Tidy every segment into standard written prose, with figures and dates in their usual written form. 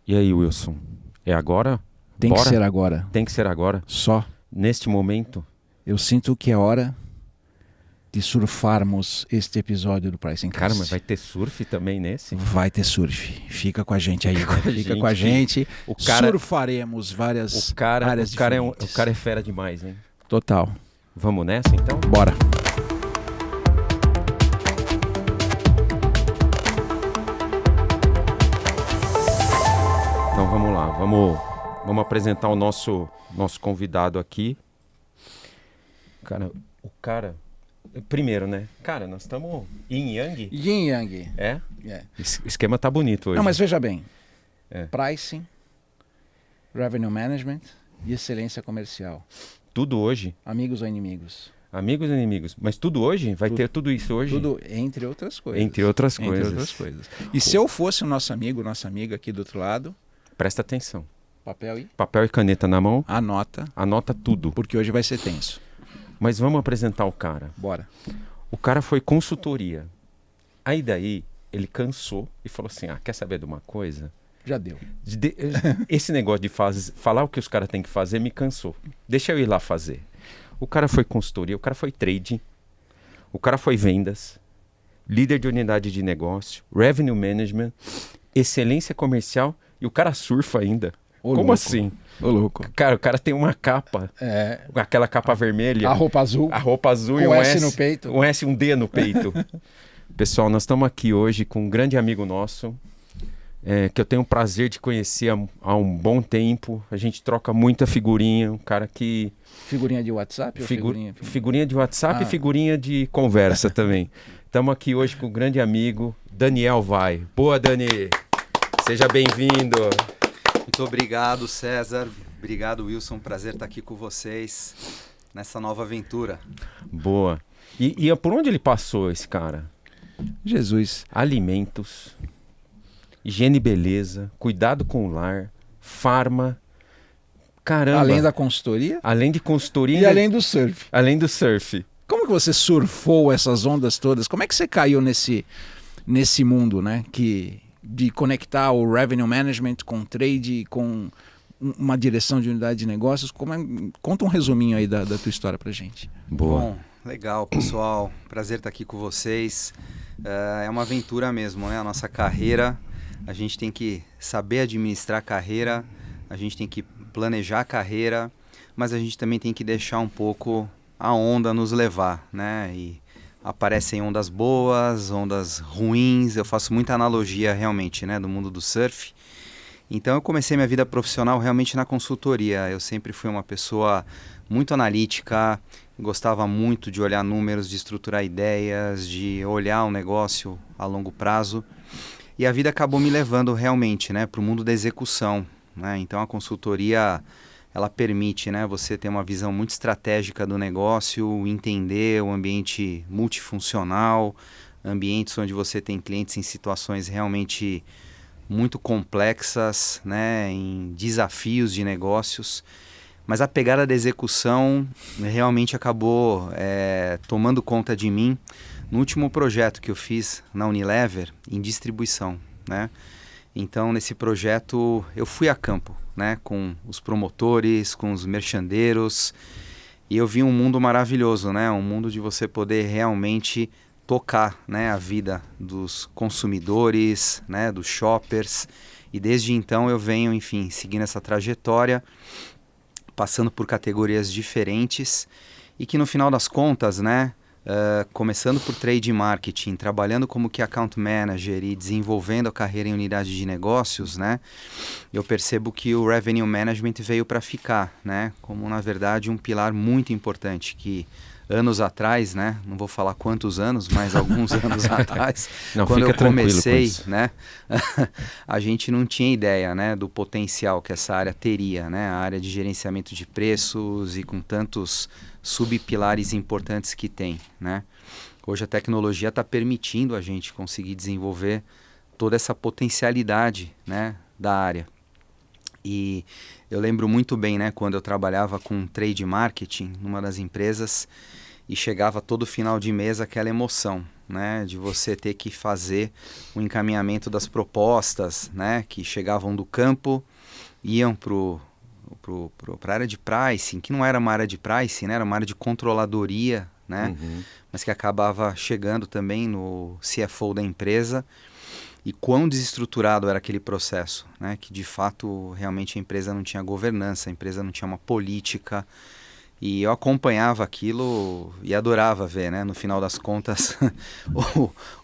E aí, Wilson? É agora? Tem que Bora? ser agora. Tem que ser agora? Só. Neste momento? Eu sinto que é hora de surfarmos este episódio do Pricing Cast. Cara, mas vai ter surf também nesse? Vai ter surf. Fica com a gente aí. Fica com a Fica gente com a que gente. o cara- Surfaremos várias O cara, áreas o cara diferentes. é fera demais, hein? Total. Vamos nessa, então? Bora. Então vamos lá. Vamos apresentar o nosso convidado aqui. Cara... Primeiro, né? Cara, nós estamos yin yang? Yin Yang. É? É. O esquema tá bonito hoje. Não, mas veja bem. É. Pricing, Revenue Management e excelência comercial. Tudo hoje? Amigos ou inimigos? Amigos e inimigos. Mas tudo hoje? Vai Tudo. ter tudo isso hoje? Tudo entre outras coisas. Entre outras Entre coisas. outras coisas. E se eu fosse o nosso amigo, nossa amiga aqui do outro lado, Presta atenção. papel e Papel e caneta na mão, anota, tudo. porque hoje vai ser tenso. Mas vamos apresentar o cara. Bora. O cara foi consultoria. Aí daí ele cansou e falou assim, quer saber de uma coisa? Já deu. Esse negócio de falar o que os caras têm que fazer me cansou. Deixa eu ir lá fazer. O cara foi consultoria, o cara foi trading, o cara foi vendas, líder de unidade de negócio, revenue management, excelência comercial e o cara surfa ainda. Ô, Como louco. assim? Ô, louco. Cara, o cara tem uma capa, É. aquela capa vermelha, A roupa azul. a roupa azul e Com um S no peito. um S e um D no peito. Pessoal, nós estamos aqui hoje com um grande amigo nosso, que eu tenho o prazer de conhecer há um bom tempo. A gente troca muita figurinha, um cara que... Figurinha de WhatsApp ou figurinha? Figurinha de WhatsApp e Ah. figurinha de conversa também. Estamos aqui hoje com o grande amigo Daniel Vai. Boa, Dani! Seja bem-vindo! Muito obrigado, César. Obrigado, Wilson. Prazer estar aqui com vocês nessa nova aventura. Boa. E por onde ele passou, esse cara? Jesus. Alimentos, higiene e beleza, cuidado com o lar, farma, caramba. Além da consultoria Além de consultoria e além do surf. além do surf. Como que você surfou essas ondas todas? Como é que você caiu nesse mundo, né? De conectar o revenue management com trade, com uma direção de unidade de negócios? Conta um resuminho aí da tua história pra gente. Boa. Bom, legal, pessoal. Prazer estar aqui com vocês. É uma aventura mesmo, né? A nossa carreira, a gente tem que saber administrar a carreira, a gente tem que planejar a carreira, mas a gente também tem que deixar um pouco a onda nos levar, né? E aparecem ondas boas, ondas ruins. Eu faço muita analogia realmente, né, do mundo do surf. Então eu comecei minha vida profissional realmente na consultoria. Eu sempre fui uma pessoa muito analítica, gostava muito de olhar números, de estruturar ideias, de olhar um negócio a longo prazo. E a vida acabou me levando realmente, né, para o mundo da execução, né? Então a consultoria, ela permite, né, você ter uma visão muito estratégica do negócio, entender o ambiente multifuncional, ambientes onde você tem clientes em situações realmente muito complexas, né, em desafios de negócios. Mas a pegada da execução realmente acabou tomando conta de mim no último projeto que eu fiz na Unilever, em distribuição, né? Então, nesse projeto, eu fui a campo, né, com os promotores, com os merchandeiros, e eu vi um mundo maravilhoso, né, um mundo de você poder realmente tocar, né, a vida dos consumidores, né, dos shoppers, e desde então eu venho, enfim, seguindo essa trajetória, passando por categorias diferentes, e que no final das contas, né, começando por trade marketing, trabalhando como que account manager e desenvolvendo a carreira em unidade de negócios, né, eu percebo que o revenue management veio para ficar, né, como na verdade um pilar muito importante que anos atrás, né, não vou falar quantos anos, mas alguns anos atrás, Não, quando fica eu tranquilo com comecei, isso. né, a gente não tinha ideia, né, do potencial que essa área teria, né, a área de gerenciamento de preços e com tantos subpilares importantes que tem, né. Hoje a tecnologia está permitindo a gente conseguir desenvolver toda essa potencialidade, né, da área. E eu lembro muito bem, né, quando eu trabalhava com trade marketing numa das empresas e chegava todo final de mês aquela emoção, né, de você ter que fazer o encaminhamento das propostas, né, que chegavam do campo, iam para a área de pricing, que não era uma área de pricing, né, era uma área de controladoria, né, mas que acabava chegando também no CFO da empresa. E quão desestruturado era aquele processo, né? Que de fato realmente a empresa não tinha governança, a empresa não tinha uma política. E eu acompanhava aquilo e adorava ver, né? No final das contas,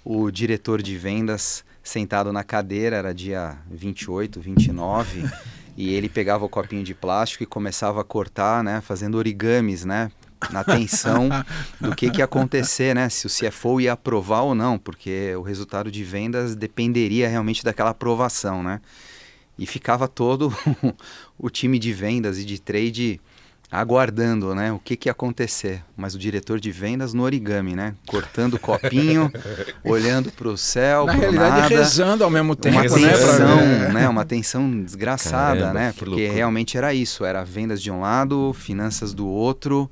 o diretor de vendas sentado na cadeira, era dia 28, 29, e ele pegava o copinho de plástico e começava a cortar, né? Fazendo origamis, né? Na tensão do que ia acontecer, né? Se o CFO ia aprovar ou não, porque o resultado de vendas dependeria realmente daquela aprovação, né? E ficava todo o time de vendas e de trade aguardando, né? O que ia acontecer. Mas o diretor de vendas no origami, né? Cortando o copinho, olhando para o céu, na pro realidade, nada. rezando ao mesmo tempo, Uma tensão, né? né? Uma tensão desgraçada, Caramba, né? que Porque loucura. realmente era isso. Era vendas de um lado, finanças do outro.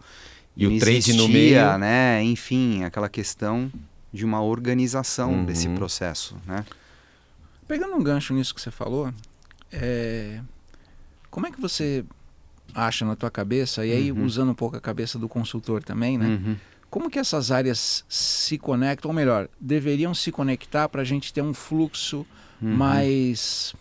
E o não trade no existia, meio. né? Enfim, aquela questão de uma organização desse Uhum. processo, né? Pegando um gancho nisso que você falou, como é que você acha na tua cabeça, e aí usando um pouco a cabeça do consultor também, né? Uhum. Como que essas áreas se conectam, ou melhor, deveriam se conectar para a gente ter um fluxo mais...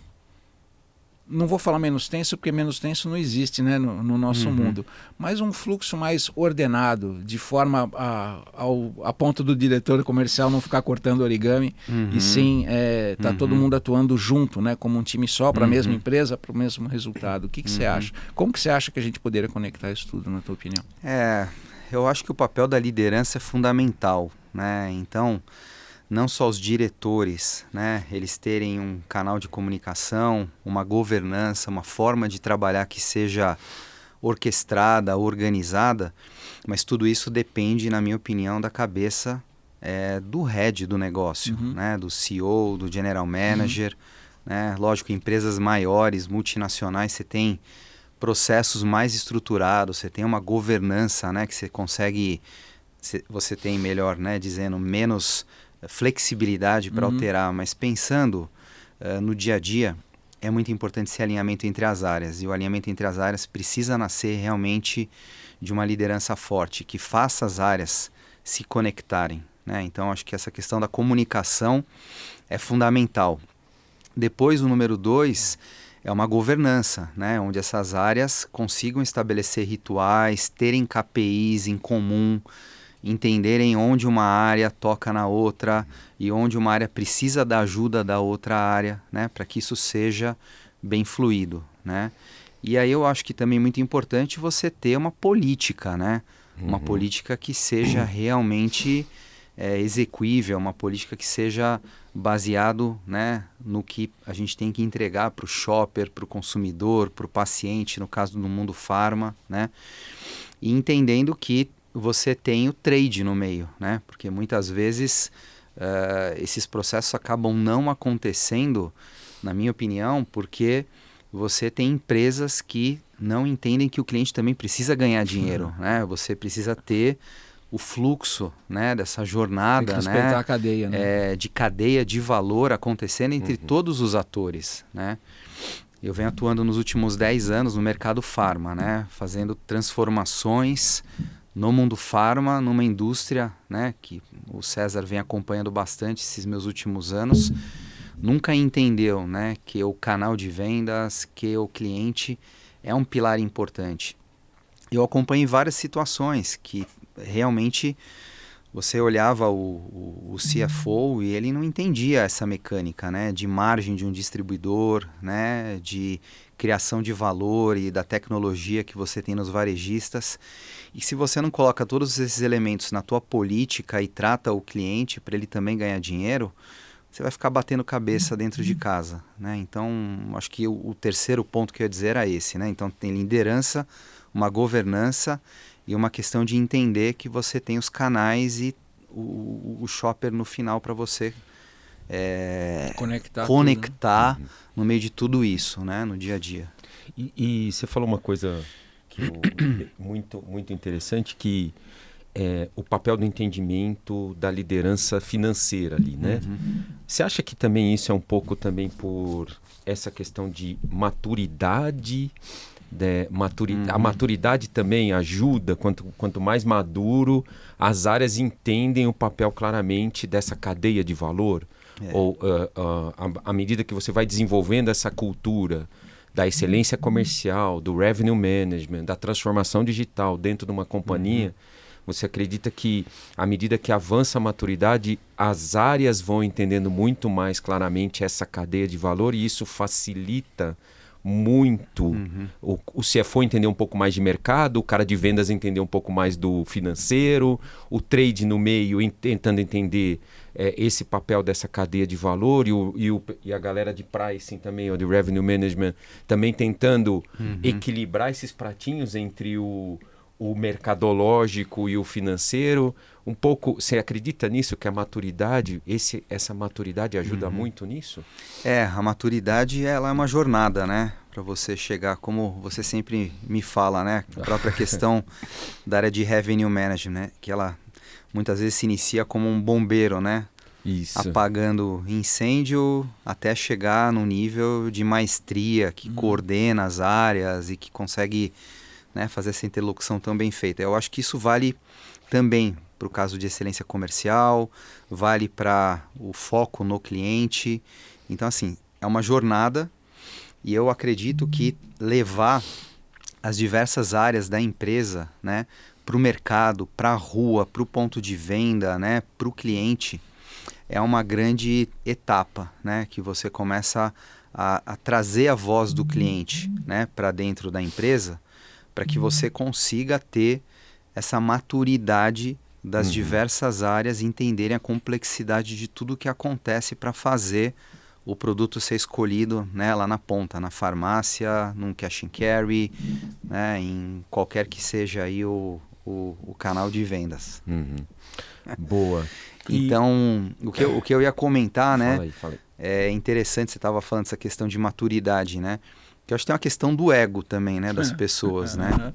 Não vou falar menos tenso, porque menos tenso não existe, né, no nosso mundo. Mas um fluxo mais ordenado, de forma a ponto do diretor comercial não ficar cortando origami, e sim tá todo mundo atuando junto, né, como um time só, para a mesma empresa, para o mesmo resultado. O que você acha? Como que você acha que a gente poderia conectar isso tudo, na tua opinião? Eu acho que o papel da liderança é fundamental, né? Então, não só os diretores, né, eles terem um canal de comunicação, uma governança, uma forma de trabalhar que seja orquestrada, organizada, mas tudo isso depende, na minha opinião, da cabeça do head do negócio, né, do CEO, do general manager, né? Lógico, em empresas maiores, multinacionais, você tem processos mais estruturados, você tem uma governança, né, que você consegue, você tem, melhor, né, dizendo, menos flexibilidade para alterar, mas pensando no dia a dia, é muito importante esse alinhamento entre as áreas, e o alinhamento entre as áreas precisa nascer realmente de uma liderança forte, que faça as áreas se conectarem, né? Então, acho que essa questão da comunicação é fundamental. Depois, o número 2 é uma governança, né? Onde essas áreas consigam estabelecer rituais, terem KPIs em comum, entenderem onde uma área toca na outra e onde uma área precisa da ajuda da outra área, né, para que isso seja bem fluido, né? E aí eu acho que também é muito importante você ter uma política, né? Uma política que seja realmente exequível, uma política que seja baseado, né, no que a gente tem que entregar para o shopper, para o consumidor, para o paciente, no caso do mundo farma, né? E entendendo que você tem o trade no meio, né? Porque muitas vezes esses processos acabam não acontecendo, na minha opinião, porque você tem empresas que não entendem que o cliente também precisa ganhar dinheiro, né? Você precisa ter o fluxo, né, dessa jornada, tem que respeitar, né, a cadeia, né? de cadeia de valor acontecendo entre todos os atores, né? Eu venho atuando nos últimos 10 anos no mercado farma, né, fazendo transformações no mundo farma, numa indústria, né, que o César vem acompanhando bastante esses meus últimos anos, nunca entendeu, né, que o canal de vendas, que o cliente é um pilar importante. Eu acompanhei várias situações que realmente você olhava o CFO e ele não entendia essa mecânica, né, de margem de um distribuidor, né, de criação de valor e da tecnologia que você tem nos varejistas. E se você não coloca todos esses elementos na tua política e trata o cliente para ele também ganhar dinheiro, você vai ficar batendo cabeça dentro de casa, né? Então, acho que o terceiro ponto que eu ia dizer era esse, né? Então, tem liderança, uma governança e uma questão de entender que você tem os canais e o shopper no final para você conectar no meio de tudo isso, né? No dia a dia. E você falou uma coisa que muito, muito interessante, que o papel do entendimento da liderança financeira ali, né? Você acha que também isso é um pouco também por essa questão de maturidade? A maturidade também ajuda, quanto mais maduro, as áreas entendem o papel claramente dessa cadeia de valor? Ou à medida que você vai desenvolvendo essa cultura da excelência comercial, do revenue management, da transformação digital dentro de uma companhia, você acredita que, à medida que avança a maturidade, as áreas vão entendendo muito mais claramente essa cadeia de valor e isso facilita muito o CFO entender um pouco mais de mercado, o cara de vendas entender um pouco mais do financeiro, o trade no meio tentando entender esse papel dessa cadeia de valor e a galera de pricing também, ou de revenue management, também tentando equilibrar esses pratinhos entre o mercadológico e o financeiro. Um pouco, você acredita nisso, que a maturidade, essa maturidade ajuda muito nisso? A maturidade ela é uma jornada, né? Para você chegar, como você sempre me fala, né? A própria questão da área de revenue management, né? Que ela muitas vezes se inicia como um bombeiro, né? Isso. Apagando incêndio até chegar no nível de maestria, que coordena as áreas e que consegue, né, fazer essa interlocução tão bem feita. Eu acho que isso vale também para o caso de excelência comercial, vale para o foco no cliente. Então, assim, é uma jornada e eu acredito que levar as diversas áreas da empresa, né, para o mercado, para a rua, para o ponto de venda, né, para o cliente, é uma grande etapa, né, que você começa a trazer a voz do cliente, né, para dentro da empresa, para que você consiga ter essa maturidade das diversas áreas e entenderem a complexidade de tudo que acontece para fazer o produto ser escolhido, né, lá na ponta, na farmácia, num cash and carry, né, em qualquer que seja aí o canal de vendas. Boa. Então, o que eu ia comentar, né, Fala aí. é interessante, você estava falando dessa questão de maturidade, né, que eu acho que tem uma questão do ego também, né, das pessoas, né.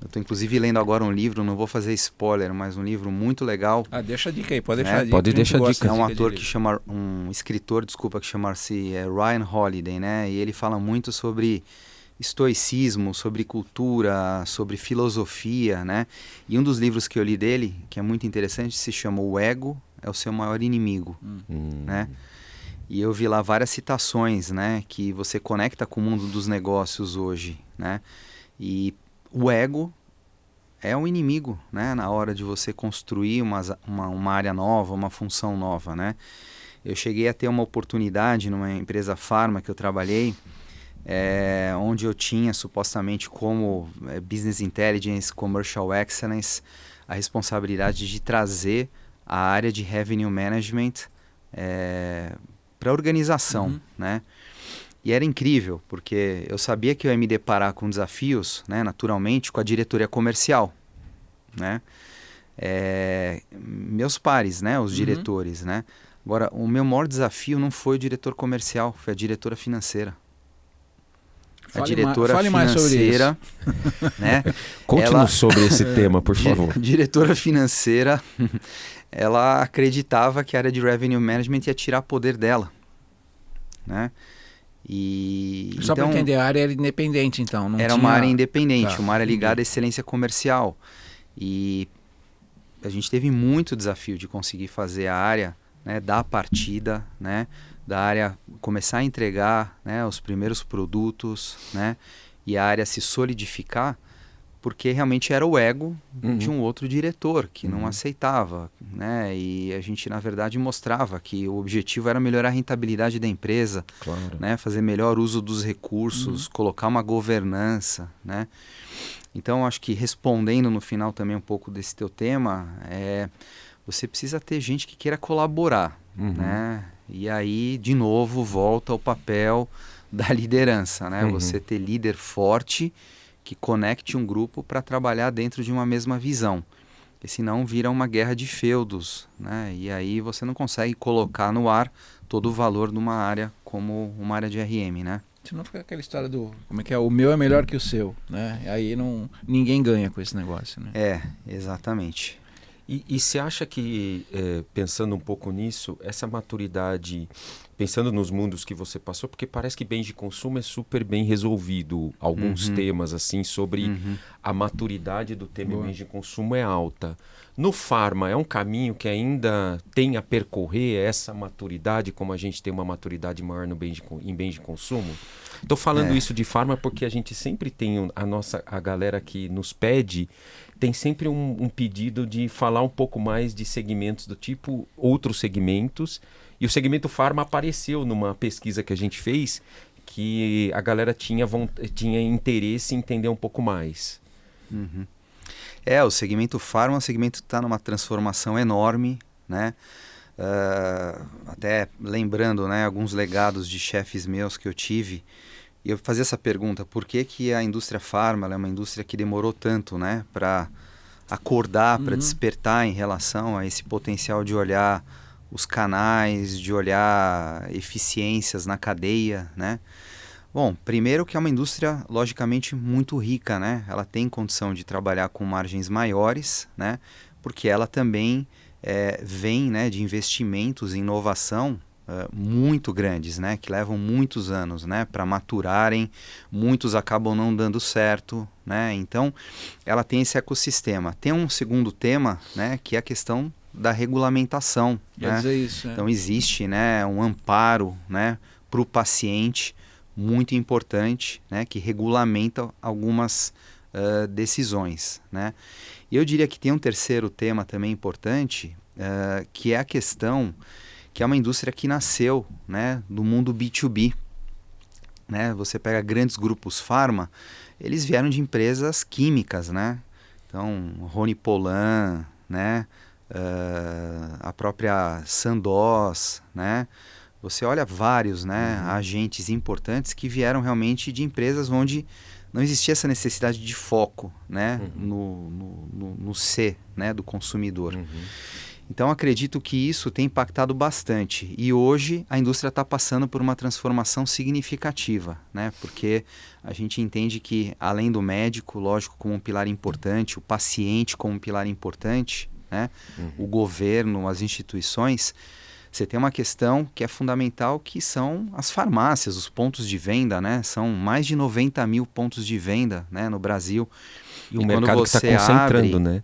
Eu estou inclusive lendo agora um livro, não vou fazer spoiler, mas um livro muito legal. Deixa a dica aí, pode deixar a dica. Pode deixar a dica. É um ator que chama, um escritor, desculpa, que chama-se Ryan Holiday, né? E ele fala muito sobre estoicismo, sobre cultura, sobre filosofia, né? E um dos livros que eu li dele, que é muito interessante, se chama O Ego é o Seu Maior Inimigo, né? E eu vi lá várias citações, né? Que você conecta com o mundo dos negócios hoje, né? E o ego é um inimigo, né, na hora de você construir uma área nova, uma função nova, né? Eu cheguei a ter uma oportunidade numa empresa farma que eu trabalhei, onde eu tinha supostamente como Business Intelligence, Commercial Excellence, a responsabilidade de trazer a área de Revenue Management para a organização, né? E era incrível, porque eu sabia que eu ia me deparar com desafios, né, naturalmente, com a diretoria comercial, né? Meus pares, né, os diretores, né? Agora, o meu maior desafio não foi o diretor comercial, foi a diretora financeira. Fale mais sobre isso. Né? Conte-nos sobre esse tema, por favor. Diretora financeira, ela acreditava que a área de Revenue Management ia tirar poder dela, né? Só para entender, a área era independente, então? Não era tinha... uma área independente, uma área ligada entendi. à excelência comercial. E a gente teve muito desafio de conseguir fazer a área, né, dar a partida, né, da área começar a entregar, né, os primeiros produtos, né, e a área se solidificar, porque realmente era o ego de um outro diretor que não aceitava, né? E a gente, na verdade, mostrava que o objetivo era melhorar a rentabilidade da empresa, Claro. né? Fazer melhor uso dos recursos, colocar uma governança, né? Então, acho que respondendo no final também um pouco desse teu tema, você precisa ter gente que queira colaborar, né? E aí, de novo, volta ao papel da liderança, né? Você ter líder forte que conecte um grupo para trabalhar dentro de uma mesma visão. Porque senão vira uma guerra de feudos, né? E aí você não consegue colocar no ar todo o valor de uma área como uma área de RM, né? Senão fica aquela história do... Como é que é? O meu é melhor que o seu, né? Aí ninguém ganha com esse negócio, né? Exatamente. E você acha que, pensando um pouco nisso, essa maturidade, pensando nos mundos que você passou, porque parece que bens de consumo é super bem resolvido, alguns temas assim sobre a maturidade do tema em bens de consumo é alta. No Pharma, é um caminho que ainda tem a percorrer essa maturidade, como a gente tem uma maturidade maior no em bens de consumo? Estou falando isso de Pharma porque a gente sempre tem a galera que nos pede, tem sempre um pedido de falar um pouco mais de segmentos do tipo outros segmentos. E o segmento Pharma apareceu numa pesquisa que a gente fez que a galera tinha interesse em entender um pouco mais. O segmento Pharma é um segmento que está numa transformação enorme, né? Até lembrando, né, alguns legados de chefes meus que eu tive, e eu fazia essa pergunta: por que a indústria Pharma ela é uma indústria que demorou tanto, né, para acordar, para despertar em relação a esse potencial de olhar os canais, de olhar eficiências na cadeia, né? Bom, primeiro que é uma indústria logicamente muito rica, né? Ela tem condição de trabalhar com margens maiores, né? Porque ela também vem, né, de investimentos em inovação muito grandes, né? Que levam muitos anos, né, para maturarem. Muitos acabam não dando certo, né? Então, ela tem esse ecossistema. Tem um segundo tema, né, que é a questão da regulamentação. Quer dizer isso, Então, existe, né, um amparo, né, para o paciente muito importante, né, que regulamenta algumas decisões, né? E eu diria que tem um terceiro tema também importante, que é a questão que é uma indústria que nasceu, né, do mundo B2B. Né? Você pega grandes grupos Pharma, eles vieram de empresas químicas, né? Então, Rony Polan, né? A própria Sandoz, né? Você olha vários, né, agentes importantes que vieram realmente de empresas onde não existia essa necessidade de foco, né, no C, né, do consumidor. Então, acredito que isso tem impactado bastante. E hoje a indústria está passando por uma transformação significativa, né? Porque a gente entende que, além do médico, lógico, como um pilar importante, o paciente como um pilar importante, né? O governo, as instituições, você tem uma questão que é fundamental, que são as farmácias, os pontos de venda, né? São mais de 90 mil pontos de venda, né, no Brasil. E o mercado que está concentrando, né?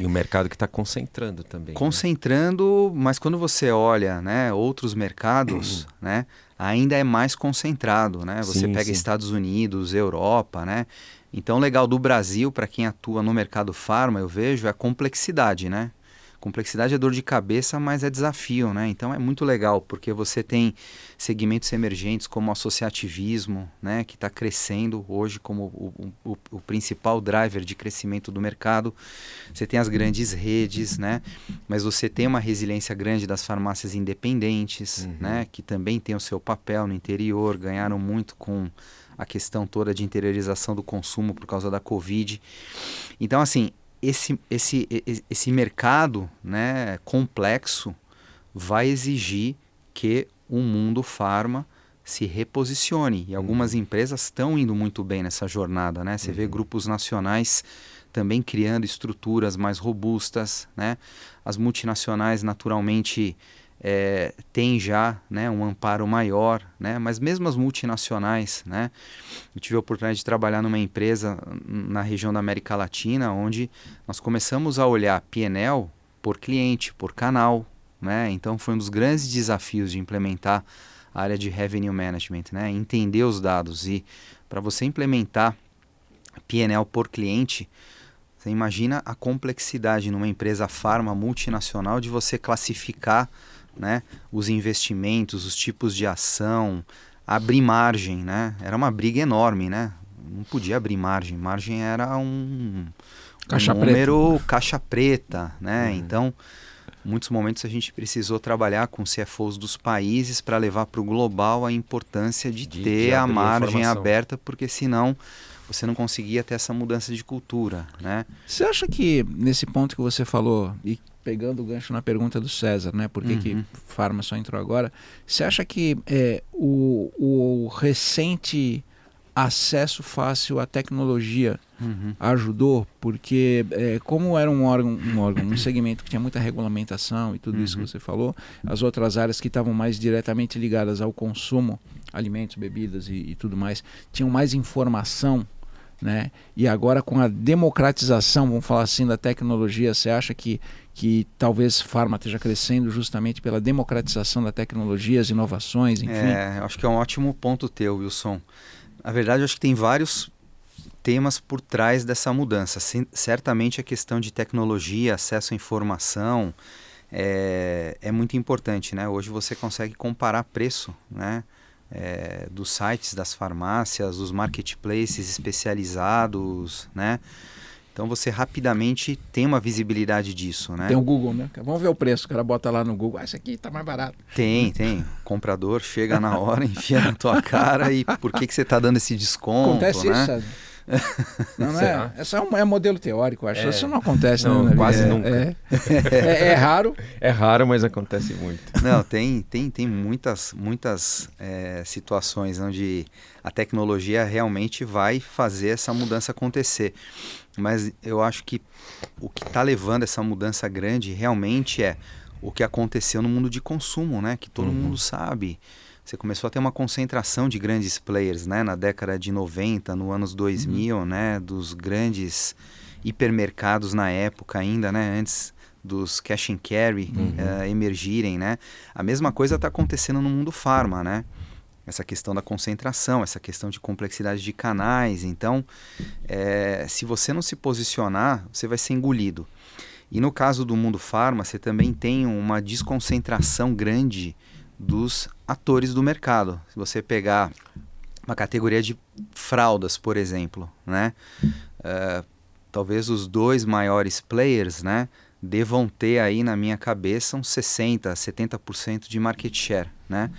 E o mercado que está concentrando também. Concentrando, né? Mas quando você olha, né, outros mercados, né, ainda é mais concentrado, né? Você pega Estados Unidos, Europa, né? Então, o legal do Brasil, para quem atua no mercado Pharma, eu vejo, é a complexidade, né? Complexidade é dor de cabeça, mas é desafio, né? Então é muito legal, porque você tem segmentos emergentes como o associativismo, né, que está crescendo hoje como o principal driver de crescimento do mercado. Você tem as grandes redes, né? Mas você tem uma resiliência grande das farmácias independentes, né, que também tem o seu papel no interior, ganharam muito com a questão toda de interiorização do consumo por causa da Covid. Então, assim, esse mercado, né, complexo vai exigir que o mundo Pharma se reposicione. E algumas empresas estão indo muito bem nessa jornada, né? Você vê grupos nacionais também criando estruturas mais robustas, né? As multinacionais, naturalmente, têm já, né, um amparo maior, né? Mas mesmo as multinacionais, né? Eu tive a oportunidade de trabalhar numa empresa na região da América Latina, onde nós começamos a olhar P&L por cliente, por canal, né? Então foi um dos grandes desafios de implementar a área de Revenue Management, né? Entender os dados. E para você implementar P&L por cliente, você imagina a complexidade numa empresa Pharma multinacional de você classificar, né, os investimentos, os tipos de ação, abrir margem, né? Era uma briga enorme, né? Não podia abrir margem. Margem era um número caixa preta, né? Então, em muitos momentos a gente precisou trabalhar com CFOs dos países para levar para o global a importância de ter a margem aberta, porque senão você não conseguia ter essa mudança de cultura, né? Você acha que nesse ponto que você falou, e pegando o gancho na pergunta do César, né? Por que Pharma só entrou agora? Você acha que o recente acesso fácil à tecnologia ajudou, porque como era um segmento que tinha muita regulamentação e tudo isso que você falou, as outras áreas que estavam mais diretamente ligadas ao consumo, alimentos, bebidas e tudo mais, tinham mais informação, né? E agora com a democratização, vamos falar assim, da tecnologia, você acha que talvez Pharma esteja crescendo justamente pela democratização da tecnologia, as inovações, enfim? Eu acho que é um ótimo ponto teu, Wilson. Na verdade, eu acho que tem vários temas por trás dessa mudança. Certamente a questão de tecnologia, acesso à informação é muito importante, né? Hoje você consegue comparar preço, né? Dos sites das farmácias, dos marketplaces especializados, né? Então você rapidamente tem uma visibilidade disso, né? Tem o Google, né? Vamos ver o preço, o cara bota lá no Google, esse aqui tá mais barato. Tem. O comprador chega na hora, enfia na tua cara e por que você tá dando esse desconto, acontece, né? Isso, sabe? Não é? Essa é um modelo teórico, acho. Isso não acontece, não, né? quase nunca. É raro. É raro, mas acontece muito. Não, tem muitas situações onde a tecnologia realmente vai fazer essa mudança acontecer. Mas eu acho que o que está levando essa mudança grande realmente é o que aconteceu no mundo de consumo, né? Que todo mundo sabe. Você começou a ter uma concentração de grandes players, né? Na década de 90, no anos 2000, né? Dos grandes hipermercados na época ainda, né? Antes dos cash and carry emergirem, né? A mesma coisa está acontecendo no mundo pharma, né? Essa questão da concentração, essa questão de complexidade de canais. Então, se você não se posicionar, você vai ser engolido. E no caso do mundo pharma, você também tem uma desconcentração grande dos atores do mercado. Se você pegar uma categoria de fraldas, por exemplo, né? Talvez os dois maiores players, né, devam ter aí na minha cabeça uns 60%, 70% de market share, né?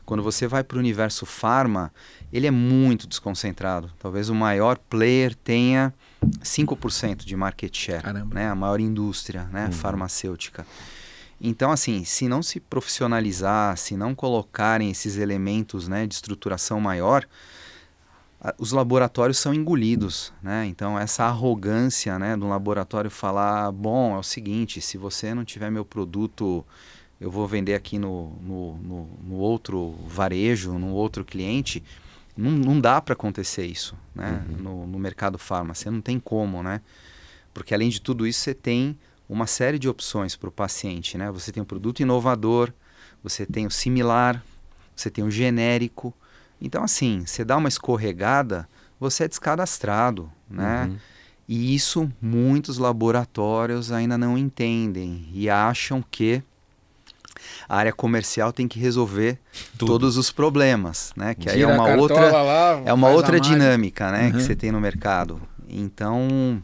Quando você vai para o universo pharma, ele é muito desconcentrado. Talvez o maior player tenha 5% de market share, né? A maior indústria, né, farmacêutica. Então, assim, se não se profissionalizar, se não colocarem esses elementos, né, de estruturação maior, os laboratórios são engolidos, né? Então, essa arrogância, né, do laboratório falar, bom, é o seguinte, se você não tiver meu produto, eu vou vender aqui no outro varejo, no outro cliente, não dá para acontecer isso, né? No mercado farma, você não tem como, né? Porque além de tudo isso, você tem uma série de opções para o paciente, né? Você tem um produto inovador, você tem o similar, você tem o genérico. Então, assim, você dá uma escorregada, você é descadastrado, né? E isso muitos laboratórios ainda não entendem e acham que a área comercial tem que resolver todos os problemas, né? Que aí é uma outra dinâmica, né? Que você tem no mercado. Então,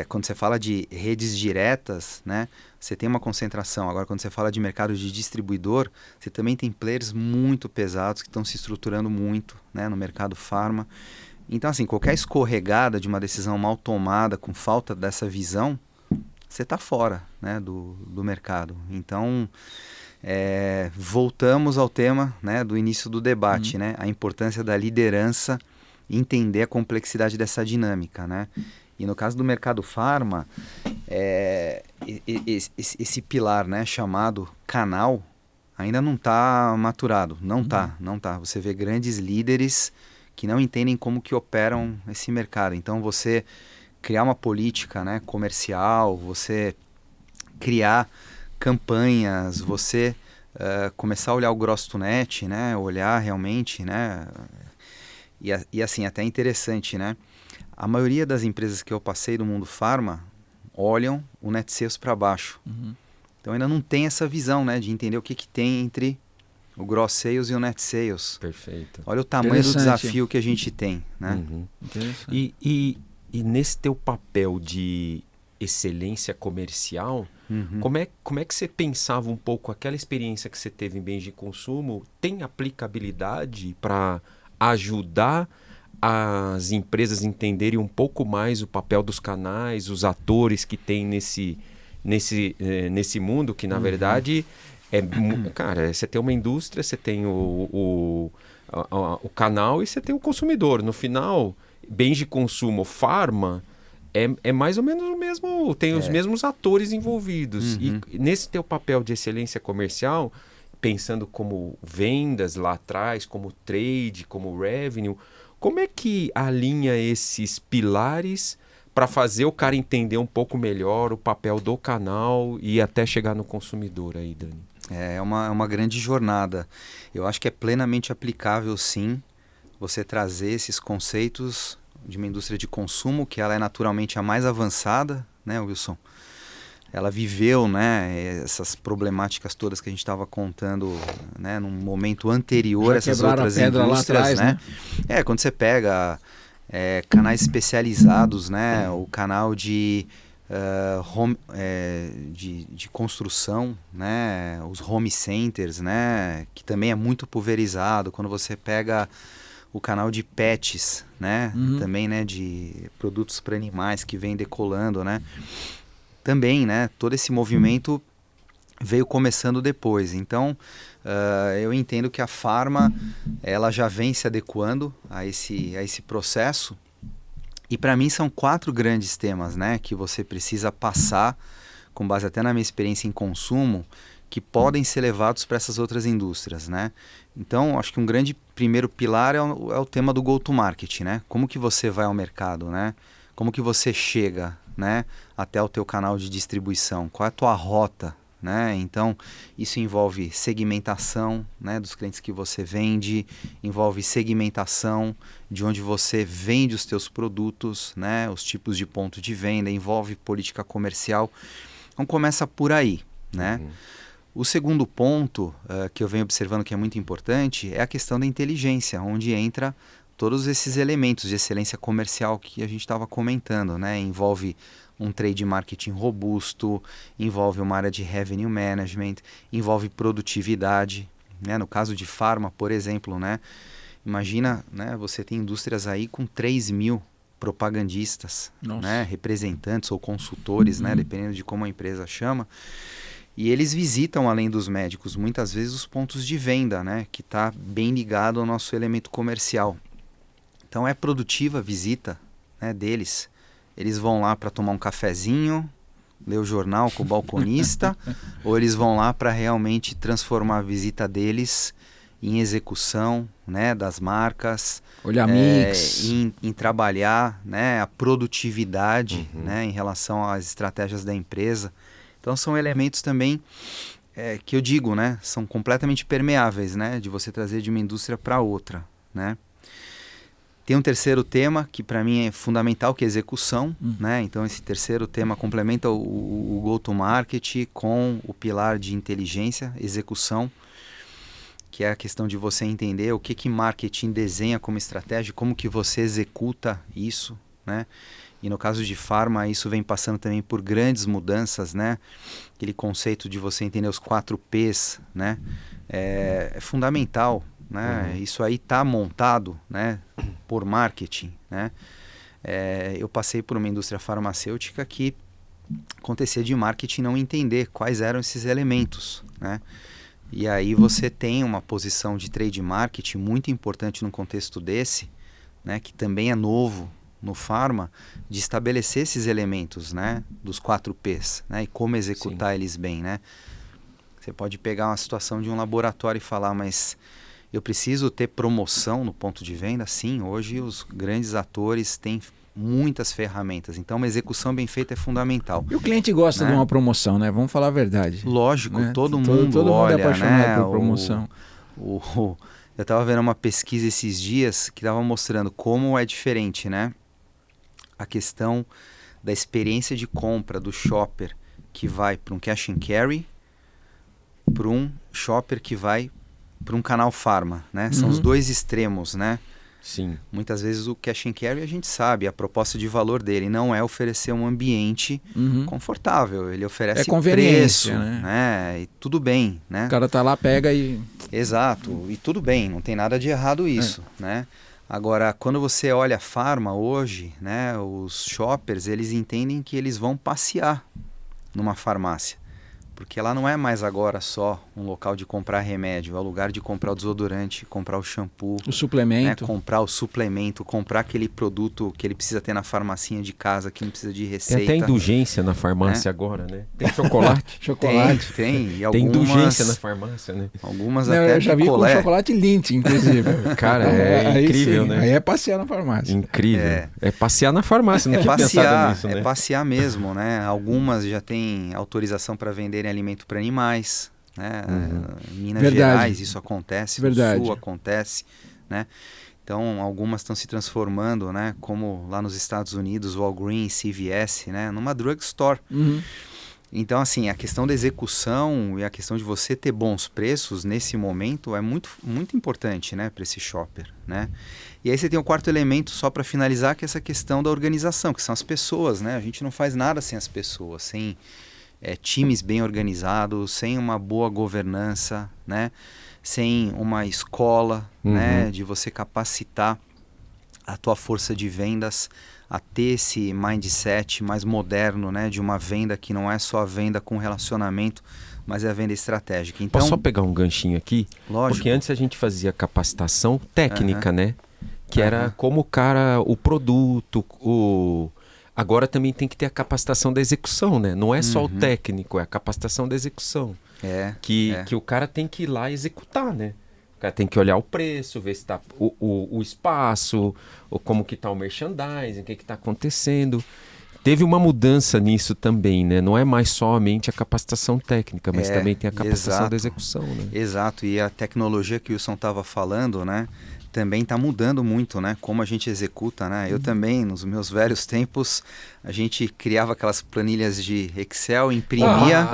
quando você fala de redes diretas, né, você tem uma concentração. Agora, quando você fala de mercado de distribuidor, você também tem players muito pesados que estão se estruturando muito, né, no mercado pharma. Então, assim, qualquer escorregada de uma decisão mal tomada, com falta dessa visão, você está fora, né, do mercado. Então, voltamos ao tema, né, do início do debate, né, a importância da liderança e entender a complexidade dessa dinâmica, né? E no caso do mercado pharma, esse pilar, né, chamado canal, ainda não está maturado. Não tá. Você vê grandes líderes que não entendem como que operam esse mercado. Então, você criar uma política, né, comercial, você criar campanhas, você começar a olhar o gross to net, né, olhar realmente, né, e assim, até interessante, né? A maioria das empresas que eu passei do mundo pharma olham o net sales para baixo. Então ainda não tem essa visão, né, de entender o que tem entre o gross sales e o net sales. Perfeito. Olha o tamanho do desafio que a gente tem, né? E nesse teu papel de excelência comercial, como é que você pensava um pouco aquela experiência que você teve em bens de consumo tem aplicabilidade para ajudar as empresas entenderem um pouco mais o papel dos canais, os atores que tem nesse mundo, que na verdade cara, você tem uma indústria, você tem o canal e você tem o consumidor. No final, bens de consumo, farma, é mais ou menos o mesmo, tem os mesmos atores envolvidos. E nesse teu papel de excelência comercial, pensando como vendas lá atrás, como trade, como revenue, como é que alinha esses pilares para fazer o cara entender um pouco melhor o papel do canal e até chegar no consumidor aí, Dani? É uma grande jornada. Eu acho que é plenamente aplicável, sim, você trazer esses conceitos de uma indústria de consumo, que ela é naturalmente a mais avançada, né, Wilson? Ela viveu, né, essas problemáticas todas que a gente estava contando, né, num momento anterior a essas outras indústrias, né? Quando você pega canais especializados, né, o canal de de construção, né, os home centers, né, que também é muito pulverizado. Quando você pega o canal de pets, né, também, né, de produtos para animais que vem decolando, né, também, né, todo esse movimento veio começando depois. Então, eu entendo que a Pharma, ela já vem se adequando a esse processo. E para mim são 4 grandes temas, né, que você precisa passar, com base até na minha experiência em consumo, que podem ser levados para essas outras indústrias, né? Então, acho que um grande primeiro pilar é o tema do go-to-market, né? Como que você vai ao mercado, né? Como que você chega, né, até o teu canal de distribuição? Qual é a tua rota, né? Então, isso envolve segmentação, né, dos clientes que você vende, envolve segmentação de onde você vende os teus produtos, né, os tipos de ponto de venda, envolve política comercial. Então, começa por aí, né? O segundo ponto que eu venho observando que é muito importante é a questão da inteligência, onde entra todos esses elementos de excelência comercial que a gente estava comentando, né? Envolve um trade marketing robusto, envolve uma área de revenue management, envolve produtividade, né? No caso de farma, por exemplo, né? Imagina, né? Você tem indústrias aí com 3.000 propagandistas, né? Representantes ou consultores, né? Dependendo de como a empresa chama. E eles visitam, além dos médicos, muitas vezes os pontos de venda, né? Que está bem ligado ao nosso elemento comercial. Então é produtiva a visita, né, deles. Eles vão lá para tomar um cafezinho, ler o jornal com o balconista, ou eles vão lá para realmente transformar a visita deles em execução, né, das marcas, olhar mix, em trabalhar, né, a produtividade, né, em relação às estratégias da empresa. Então são elementos também que eu digo, né, são completamente permeáveis, né, de você trazer de uma indústria para outra, né. Tem um terceiro tema que para mim é fundamental, que é execução, né? Então esse terceiro tema complementa o go-to-market com o pilar de inteligência, execução, que é a questão de você entender o que marketing desenha como estratégia, como que você executa isso, né? E no caso de farma, isso vem passando também por grandes mudanças, né? Aquele conceito de você entender os 4 Ps, né? É fundamental, né? Isso aí está montado, né, por marketing, né? Eu passei por uma indústria farmacêutica que acontecia de marketing não entender quais eram esses elementos, né? E aí você tem uma posição de trade marketing muito importante num contexto desse, né, que também é novo no pharma, de estabelecer esses elementos, né, dos 4 Ps, né, e como executar eles bem, né? Você pode pegar uma situação de um laboratório e falar, mas eu preciso ter promoção no ponto de venda? Sim, hoje os grandes atores têm muitas ferramentas. Então, uma execução bem feita é fundamental. E o cliente gosta, né, de uma promoção, né? Vamos falar a verdade. Lógico, né? todo mundo é olha, apaixonado, né, por promoção. Eu estava vendo uma pesquisa esses dias que estava mostrando como é diferente, né? A questão da experiência de compra do shopper que vai para um cash and carry, para um shopper que vai para um canal pharma, né? São os dois extremos, né? Sim. Muitas vezes o cash and carry a gente sabe, a proposta de valor dele não é oferecer um ambiente confortável, ele oferece conveniência, preço, né? E tudo bem, né? O cara tá lá, pega e... Exato, e tudo bem, não tem nada de errado isso, né? Agora, quando você olha a pharma hoje, né, os shoppers, eles entendem que eles vão passear numa farmácia. Porque lá não é mais agora só um local de comprar remédio, é o lugar de comprar o desodorante, comprar o shampoo, O suplemento. comprar o suplemento, comprar aquele produto que ele precisa ter na farmacinha de casa, que não precisa de receita. Tem até indulgência na farmácia agora, né? Tem chocolate. Chocolate. Tem. E Tem algumas, indulgência na farmácia, né? algumas Não, até eu já vi com picolé. chocolate Lindt, inclusive. Cara, é Aí incrível, sim, né? Aí é passear na farmácia. Incrível. É passear na farmácia, não É tinha pensado passear, nisso, né? é passear mesmo, né? Algumas já têm autorização para venderem alimento para animais, né? Em Minas Verdade. Gerais isso acontece, Verdade. no Sul acontece, né? Então, algumas estão se transformando, né? Como lá nos Estados Unidos, Walgreens, CVS, né? Numa drugstore. Uhum. Então, assim, a questão da execução e a questão de você ter bons preços nesse momento é muito, muito importante, né, para esse shopper, né? E aí você tem o quarto elemento, só para finalizar, que é essa questão da organização, que são as pessoas, né? A gente não faz nada sem as pessoas, sem times bem organizados, sem uma boa governança, né? Sem uma escola, né? De você capacitar a tua força de vendas a ter esse mindset mais moderno, né, de uma venda que não é só a venda com relacionamento, mas é a venda estratégica. Então, Posso só pegar um ganchinho aqui? lógico. Porque antes a gente fazia capacitação técnica, né? Que era como o cara, o produto, Agora também tem que ter a capacitação da execução, né? Não é só o técnico, é a capacitação da execução. Que o cara tem que ir lá executar, né? O cara tem que olhar o preço, ver se está o espaço, ou como que está o merchandising, o que está acontecendo. Teve uma mudança nisso também, né? Não é mais somente a capacitação técnica, mas também tem a capacitação da execução, né? Exato, e a tecnologia que o Wilson estava falando, né? Também está mudando muito, né? Como a gente executa, né? Eu também, nos meus velhos tempos, a gente criava aquelas planilhas de Excel, imprimia.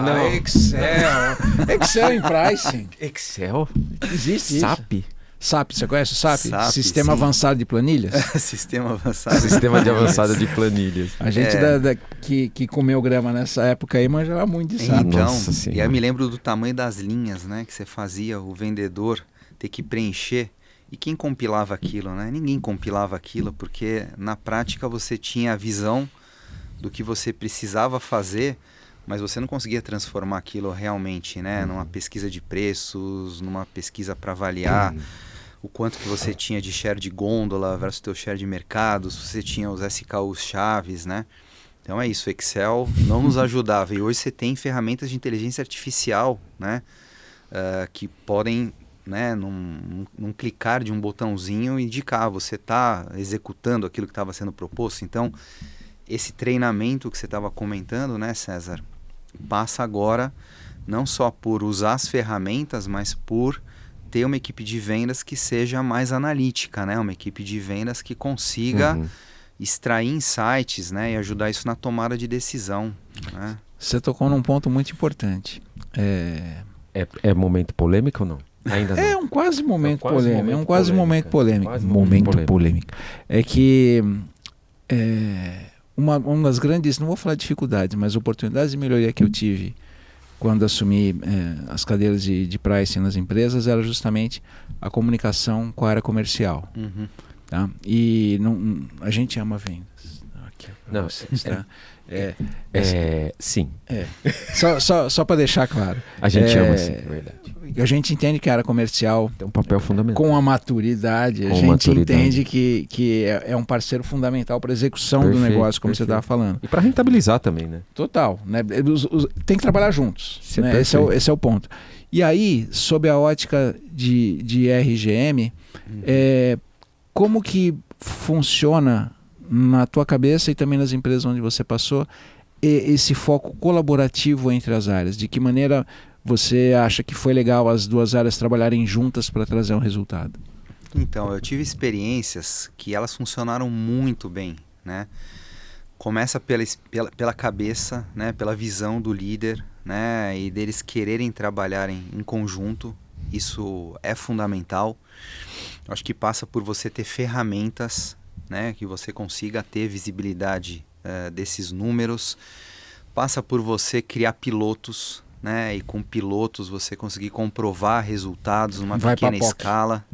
Excel em pricing. Excel? Existe isso. SAP? SAP, você conhece o SAP? SAP, Sistema sim. Avançado de Planilhas? Sistema avançado. Sistema de avançada de planilhas. A gente que comeu grama nessa época aí manjava muito de SAP. Então, Nossa Senhora. e aí me lembro do tamanho das linhas, né? Que você fazia o vendedor ter que preencher. E quem compilava aquilo, né? Ninguém compilava aquilo, porque na prática você tinha a visão do que você precisava fazer, mas você não conseguia transformar aquilo realmente, né? Numa pesquisa de preços, numa pesquisa para avaliar o quanto que você tinha de share de gôndola versus o teu share de mercado, se você tinha os SKUs chaves, né? Então é isso, o Excel não nos ajudava. E hoje você tem ferramentas de inteligência artificial, né? Que podem, né, num clicar de um botãozinho, indicar, você está executando aquilo que estava sendo proposto. Então, esse treinamento que você estava comentando, né, César, passa agora não só por usar as ferramentas, mas por ter uma equipe de vendas que seja mais analítica, né? Uma equipe de vendas que consiga extrair insights, né, e ajudar isso na tomada de decisão, né? Você tocou num ponto muito importante. É momento polêmico ou não? Ainda não. É um quase momento quase polêmico. momento É um quase polêmica. momento polêmico. Quase momento polêmico. É que uma das grandes, não vou falar dificuldades, mas oportunidades de melhoria que eu tive quando assumi as cadeiras de pricing nas empresas era justamente a comunicação com a área comercial. Tá? E a gente ama vendas. Aqui, Não, vocês, tá? Sim. Só para deixar claro. A gente ama, sim, é verdade. A gente entende que a área comercial, Tem um papel fundamental. com a maturidade, a gente entende que é um parceiro fundamental para a execução do negócio, como você estava falando. E para rentabilizar também, né? Total. Né? Tem que trabalhar juntos. Isso é Né? Esse é o ponto. E aí, sob a ótica de RGM, como que funciona na tua cabeça e também nas empresas onde você passou esse foco colaborativo entre as áreas? De que maneira você acha que foi legal as duas áreas trabalharem juntas para trazer um resultado? Então, eu tive experiências que elas funcionaram muito bem, né? Começa pela cabeça, né? Pela visão do líder, né? E deles quererem trabalhar em conjunto. Isso é fundamental. Acho que passa por você ter ferramentas, né? Que você consiga ter visibilidade desses números. Passa por você criar pilotos, né? E com pilotos você conseguir comprovar resultados numa pequena escala.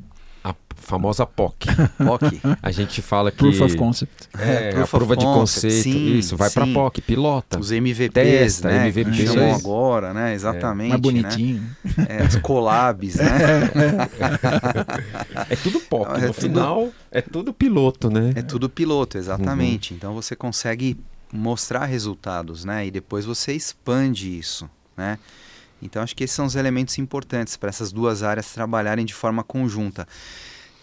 A famosa POC. POC. A gente fala que... Proof of Concept. É, Proof a prova of de concept, conceito. sim, Isso, vai pra sim. POC, pilota. Os MVPs, Testa, né? MVP, Que chamam isso. agora, né? Exatamente. Mais bonitinho. Né? Os collabs, né? É tudo POC. É No tudo- final, é tudo piloto, né? É tudo piloto, exatamente. Então você consegue mostrar resultados, né? E depois você expande isso, né? Então acho que esses são os elementos importantes para essas duas áreas trabalharem de forma conjunta.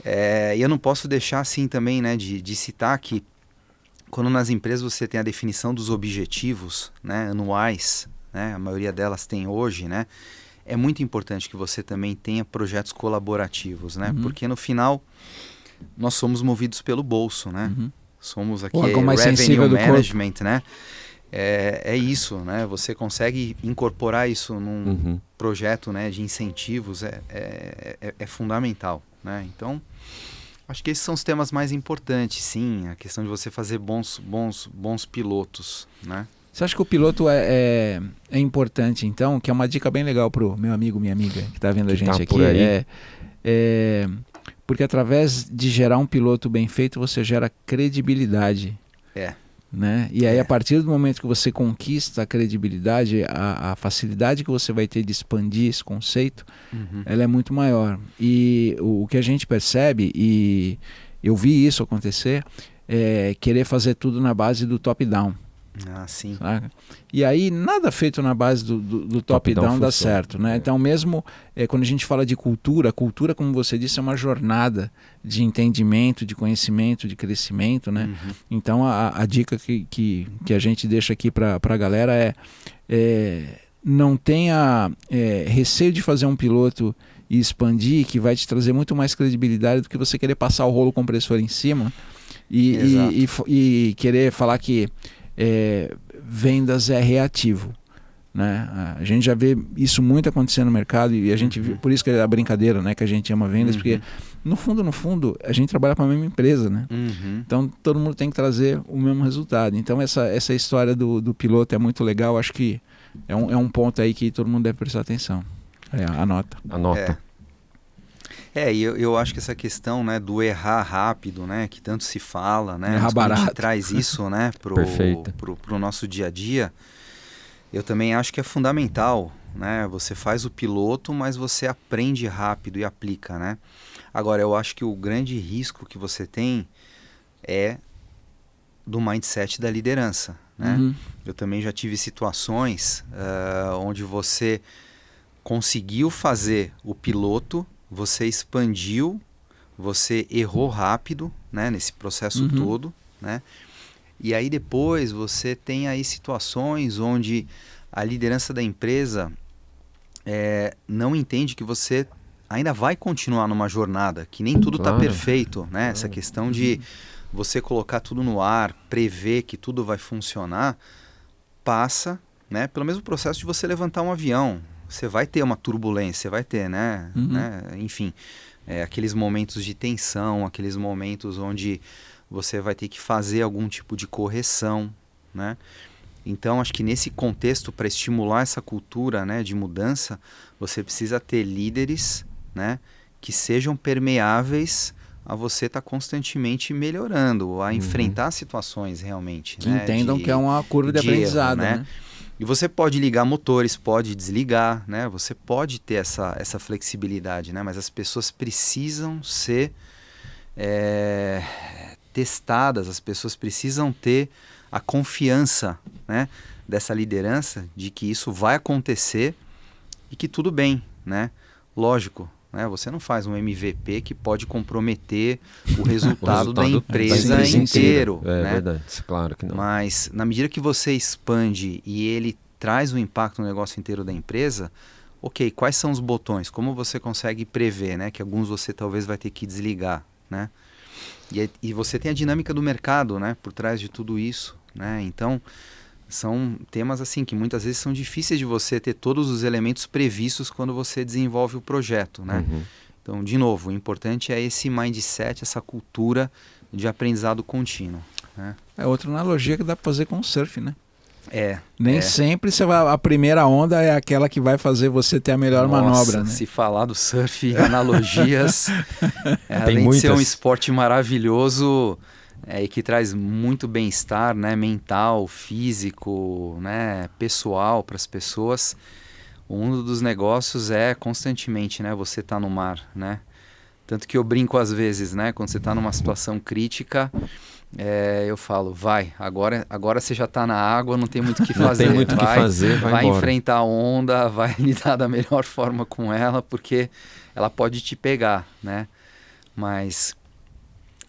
E eu não posso deixar assim também, né, de citar que quando nas empresas você tem a definição dos objetivos, né, anuais, né, a maioria delas tem hoje, né, é muito importante que você também tenha projetos colaborativos, né, porque no final nós somos movidos pelo bolso, né, somos aqui O órgão mais sensível revenue do corpo. management, né, é isso, né, você consegue incorporar isso num projeto, né, de incentivos, é fundamental, né, então acho que esses são os temas mais importantes, sim, a questão de você fazer bons pilotos, né. Você acha que o piloto é importante, então? Que é uma dica bem legal pro meu amigo, minha amiga, que está vendo a Que gente tá aqui. por aí. Porque através de gerar um piloto bem feito, você gera credibilidade. Né? E aí, a partir do momento que você conquista a credibilidade, a facilidade que você vai ter de expandir esse conceito, ela é muito maior. E o que a gente percebe, e eu vi isso acontecer, é querer fazer tudo na base do top-down. Ah, sim. Saca? E aí nada feito na base do top-down dá certo, né? Então mesmo quando a gente fala de cultura, a cultura, como você disse, é uma jornada de entendimento, de conhecimento, de crescimento, né? Então a dica que a gente deixa aqui para a galera não tenha receio de fazer um piloto e expandir, que vai te trazer muito mais credibilidade do que você querer passar o rolo compressor em cima e querer falar que vendas é reativo, né? A gente já vê isso muito acontecendo no mercado e a gente por isso que é a brincadeira, né, que a gente ama vendas, porque no fundo a gente trabalha para a mesma empresa, né? Então todo mundo tem que trazer o mesmo resultado. Então essa história do piloto é muito legal, acho que é um ponto aí que todo mundo deve prestar atenção. Anota. E eu acho que essa questão, né, do errar rápido, né, que tanto se fala, né, errar barato. A gente traz isso, né, pro nosso dia a dia, eu também acho que é fundamental, né, você faz o piloto, mas você aprende rápido e aplica, né. Agora, eu acho que o grande risco que você tem é do mindset da liderança, né. Eu também já tive situações onde você conseguiu fazer o piloto, você expandiu, você errou rápido, né, nesse processo todo, né? E aí depois você tem aí situações onde a liderança da empresa não entende que você ainda vai continuar numa jornada, que nem tudo está perfeito, né? Essa questão de você colocar tudo no ar, prever que tudo vai funcionar, passa, né, pelo mesmo processo de você levantar um avião. Você vai ter uma turbulência, você vai ter, né? Enfim, aqueles momentos de tensão, aqueles momentos onde você vai ter que fazer algum tipo de correção, né? Então, acho que nesse contexto, para estimular essa cultura, né, de mudança, você precisa ter líderes, né, que sejam permeáveis a você estar constantemente melhorando, a enfrentar situações realmente. Que né, entendam que é uma curva de aprendizado, erro, né? E você pode ligar motores, pode desligar, né? Você pode ter essa flexibilidade, né? Mas as pessoas precisam ser testadas, as pessoas precisam ter a confiança, né, dessa liderança de que isso vai acontecer e que tudo bem, né? Lógico, né? Você não faz um MVP que pode comprometer o resultado da empresa inteiro. É verdade, claro que não. Mas na medida que você expande e ele traz um impacto no negócio inteiro da empresa, ok, quais são os botões? Como você consegue prever, né? Que alguns você talvez vai ter que desligar, né? E você tem a dinâmica do mercado, né, por trás de tudo isso, né? Então, são temas assim que muitas vezes são difíceis de você ter todos os elementos previstos quando você desenvolve o projeto, né? Então, de novo, o importante é esse mindset, essa cultura de aprendizado contínuo, né? É outra analogia que dá para fazer com o surf, né? Nem sempre a primeira onda é aquela que vai fazer você ter a melhor manobra, né? Se falar do surf, analogias, além de ser um esporte maravilhoso, e que traz muito bem-estar, né, mental, físico, né, pessoal para as pessoas, um dos negócios é constantemente, né, você tá no mar, né? Tanto que eu brinco às vezes, né, quando você está numa situação crítica, eu falo, agora você já está na água, não tem muito o que fazer. Não tem muito o que fazer, vai enfrentar a onda, vai lidar da melhor forma com ela, porque ela pode te pegar, né? Mas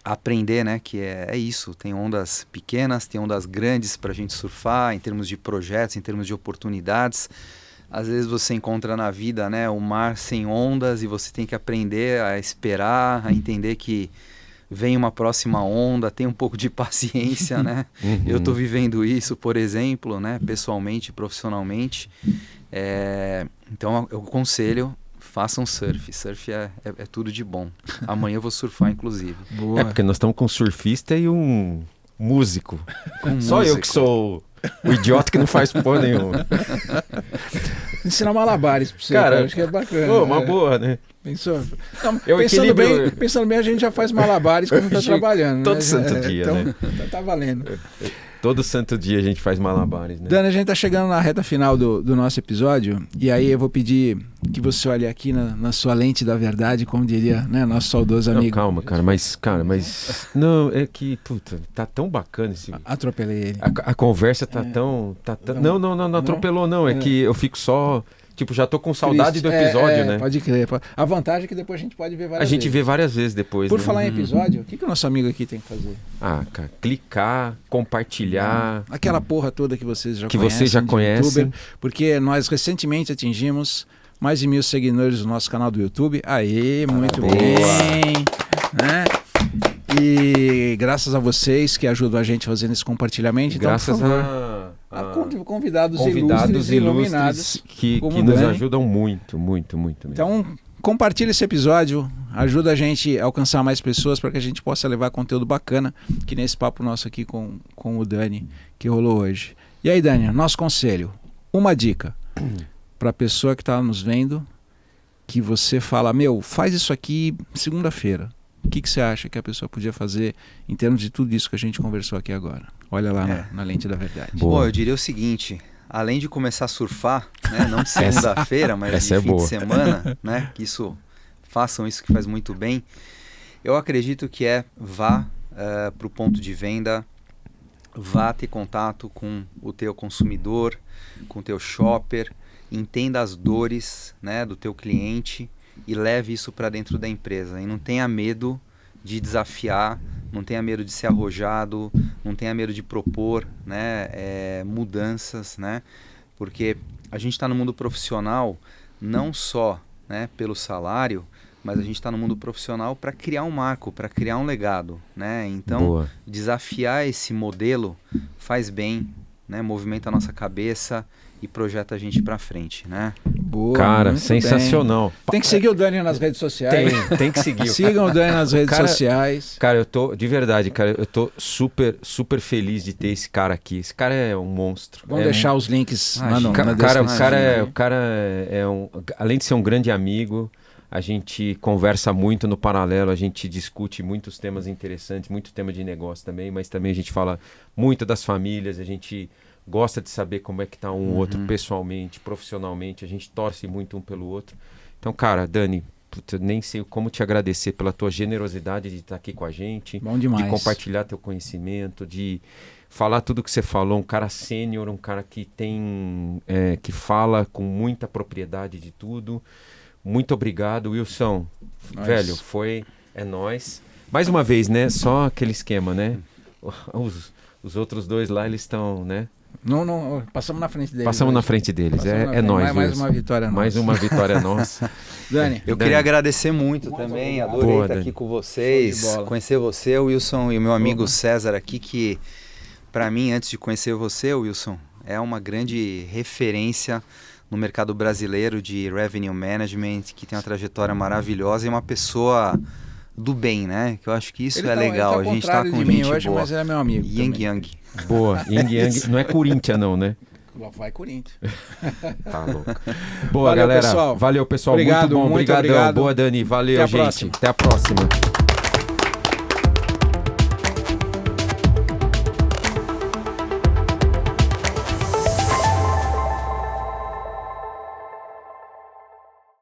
aprender, né, que é isso, tem ondas pequenas, tem ondas grandes para a gente surfar, em termos de projetos, em termos de oportunidades. Às vezes você encontra na vida, né, o mar sem ondas e você tem que aprender a esperar, a entender que vem uma próxima onda, tem um pouco de paciência, né? Eu estou vivendo isso, por exemplo, né, pessoalmente, profissionalmente. Então eu aconselho, façam surf. Surf é tudo de bom. Amanhã eu vou surfar, inclusive. Boa. Porque nós estamos com um surfista e um músico. Só eu que sou o idiota que não faz porra nenhuma. Ensinar malabares pra você, cara, acho que é bacana. Uma boa, né? Pensou? Não, pensando bem, a gente já faz malabares quando tá trabalhando. Todo né? santo dia, então, né? Tá valendo. Todo santo dia a gente faz malabares, né? Dani, a gente tá chegando na reta final do nosso episódio, e aí eu vou pedir que você olhe aqui na sua lente da verdade, como diria, né, nosso saudoso amigo. Não, calma, cara, mas não, é que, puta, tá tão bacana esse... Atropelei ele. A conversa tá tão... Não atropelou não, é que eu fico só... Tipo, já tô com saudade do episódio, né? Pode crer. A vantagem é que depois a gente pode ver várias vezes. A gente vê várias vezes depois. Por falar em episódio, o que o nosso amigo aqui tem que fazer? Cara, clicar, compartilhar. Aquela porra toda que vocês já conhecem. YouTuber, porque nós recentemente atingimos mais de 1.000 seguidores no nosso canal do YouTube. Aê, muito bem. Né? E graças a vocês que ajudam a gente fazendo esse compartilhamento. Então, graças a convidados ilustres iluminados que nos ajudam muito mesmo. Então, compartilha esse episódio, ajuda a gente a alcançar mais pessoas para que a gente possa levar conteúdo bacana, que nesse papo nosso aqui com o Dani, que rolou hoje. E aí, Dani, nosso conselho, uma dica para a pessoa que está nos vendo, que você fala, faz isso aqui segunda-feira. O que você acha que a pessoa podia fazer em termos de tudo isso que a gente conversou aqui agora? Olha lá na lente da verdade. Bom, eu diria o seguinte, além de começar a surfar, né, não de segunda-feira, mas de fim de semana, né, façam isso que faz muito bem, eu acredito que vá para o ponto de venda, vá ter contato com o teu consumidor, com o teu shopper, entenda as dores, né, do teu cliente e leve isso para dentro da empresa. E não tenha medo de desafiar, não tenha medo de ser arrojado, não tenha medo de propor, né, mudanças, né? Porque a gente está no mundo profissional não só, né, pelo salário, mas a gente está no mundo profissional para criar um marco, para criar um legado, né? Então, desafiar esse modelo faz bem, né? Movimenta a nossa cabeça e projeta a gente para frente, né? Boa, cara, sensacional. Bem. Tem que seguir o Dani nas redes sociais. Tem que seguir. Sigam o Dani nas redes sociais. Cara, eu tô, de verdade, eu tô super feliz de ter esse cara aqui. Esse cara é um monstro. Vamos deixar os links lá no o cara é além de ser um grande amigo, a gente conversa muito no paralelo, a gente discute muitos temas interessantes, muito tema de negócio também, mas também a gente fala muito das famílias, a gente gosta de saber como é que tá um outro pessoalmente, profissionalmente, a gente torce muito um pelo outro. Então, cara, Dani, nem sei como te agradecer pela tua generosidade de estar aqui com a gente, bom demais, de compartilhar teu conhecimento, de falar tudo que você falou, um cara sênior, um cara que tem que fala com muita propriedade de tudo. Muito obrigado, Wilson. Velho, é nóis. Mais uma vez, né? Só aquele esquema, né? Os outros dois lá, eles estão, né? Não, passamos na frente deles. Passamos na frente deles, é nóis. Mais uma vitória nossa. Mais uma vitória nossa. Dani, eu queria agradecer muito também, adorei estar aqui com vocês, conhecer você, Wilson, e o meu amigo César aqui, que para mim, antes de conhecer você, Wilson, é uma grande referência no mercado brasileiro de revenue management, que tem uma trajetória maravilhosa e uma pessoa do bem, né? Que eu acho que isso Ele é legal. Ele a gente tá com de mim gente hoje, boa. mas ele é meu amigo. Yang também. Yang. Boa, Yang Yang. Não é Corinthians, não, né? Vai Corinthians. Tá louco. Boa, Valeu, galera. pessoal. Valeu, pessoal. Obrigado, muito bom. muito Obrigadão. obrigado. Boa, Dani. Valeu, Até a gente. próxima. Até a próxima.